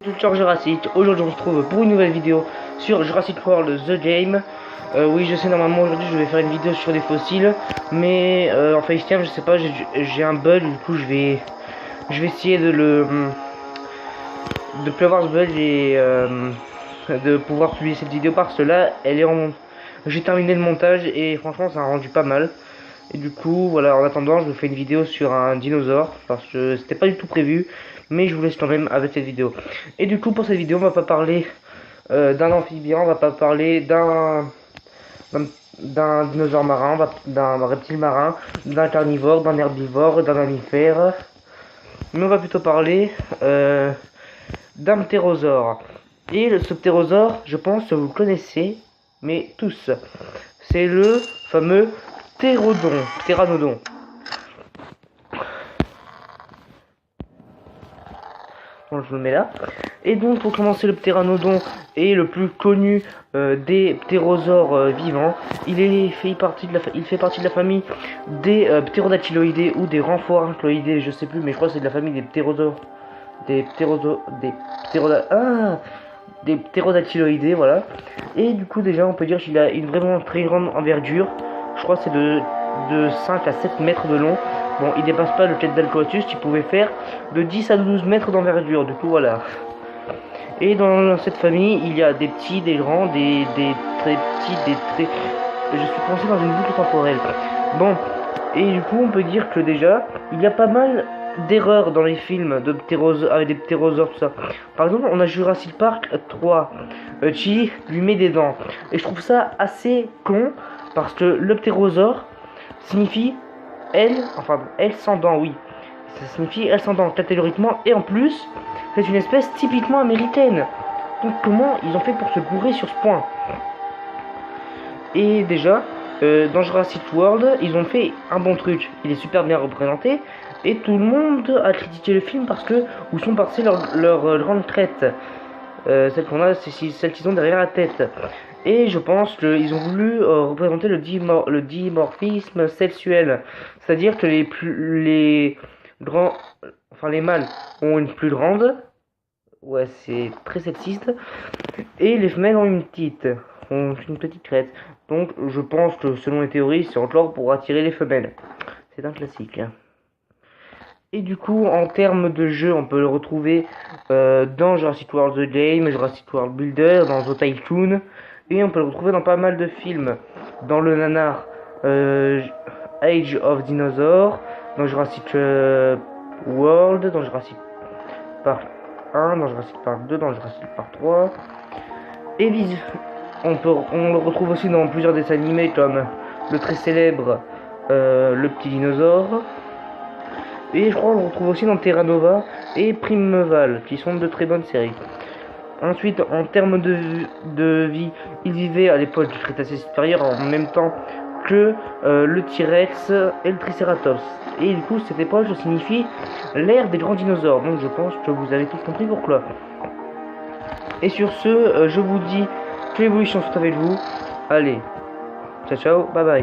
Culture Jurassic. Aujourd'hui on se retrouve pour une nouvelle vidéo sur Jurassic World The Game. Oui, je sais, normalement aujourd'hui je vais faire une vidéo sur des fossiles, mais en FaceTime je sais pas, j'ai un bug, du coup je vais essayer de plus avoir ce bug et de pouvoir publier cette vidéo, parce que là elle est en j'ai terminé le montage et franchement ça a rendu pas mal. Et du coup voilà, en attendant je vous fais une vidéo sur un dinosaure parce que c'était pas du tout prévu, mais je vous laisse quand même avec cette vidéo. Et du coup pour cette vidéo on va pas parler d'un amphibien, on va pas parler d'un dinosaure marin, d'un reptile marin, d'un carnivore, d'un herbivore, d'un mammifère, mais on va plutôt parler d'un ptérosaure. Et ce ptérosaure, je pense que vous le connaissez, mais tous, c'est le fameux pteranodon. Bon, je le mets là. Et donc pour commencer, le pteranodon est le plus connu des ptérosaures vivants. Il fait partie de la famille des ptérodactyloidés ou des rhamphorhynchoidés, je sais plus, mais je crois que c'est de la famille des ptérodactyloidés, voilà. Et du coup déjà on peut dire qu'il a une vraiment très grande envergure. Je crois que c'est de 5 à 7 mètres de long. Bon, il dépasse pas le Quetzalcoatlus qui pouvait faire de 10 à 12 mètres d'envergure, du coup voilà. Et dans cette famille, il y a des petits, des grands, des très petits, des très... Je suis coincé dans une boucle temporelle. Bon, et du coup on peut dire que déjà, il y a pas mal d'erreurs dans les films de avec des ptérosaures, tout ça. Par exemple, on a Jurassic Park 3, qui lui met des dents. Et je trouve ça assez con, parce que le ptérosaure signifie elle sans dents, oui. Ça signifie elle sans dents, catégoriquement, et en plus, c'est une espèce typiquement américaine. Donc comment ils ont fait pour se gourer sur ce point? Et déjà, dans Jurassic World, ils ont fait un bon truc. Il est super bien représenté, et tout le monde a critiqué le film parce que où sont passées leurs grandes crêtes. Celles qu'on a, c'est celles qu'ils ont derrière la tête. Et je pense qu'ils ont voulu représenter le dimorphisme sexuel. C'est-à-dire que les grands, enfin les mâles ont une plus grande, ouais c'est très sexiste, et les femelles ont une petite crête. Donc je pense que selon les théories, c'est encore pour attirer les femelles. C'est un classique. Et du coup, en termes de jeu, on peut le retrouver dans Jurassic World The Game, Jurassic World Builder, dans The Tycoon, et on peut le retrouver dans pas mal de films. Dans le nanar Age of Dinosaurs, dans Jurassic World, dans Jurassic Park 1, dans Jurassic Park 2, dans Jurassic Park 3. Et on le retrouve aussi dans plusieurs dessins animés comme le très célèbre Le Petit Dinosaure. Et je crois qu'on le retrouve aussi dans Terra Nova et Primeval, qui sont de très bonnes séries. Ensuite, en termes de vie, il vivait à l'époque du Crétacé supérieur en même temps que le T-Rex et le Triceratops. Et du coup, cette époque signifie l'ère des grands dinosaures. Donc je pense que vous avez tous compris pourquoi. Et sur ce, je vous dis que l'évolution soit avec vous. Allez, ciao ciao, bye bye.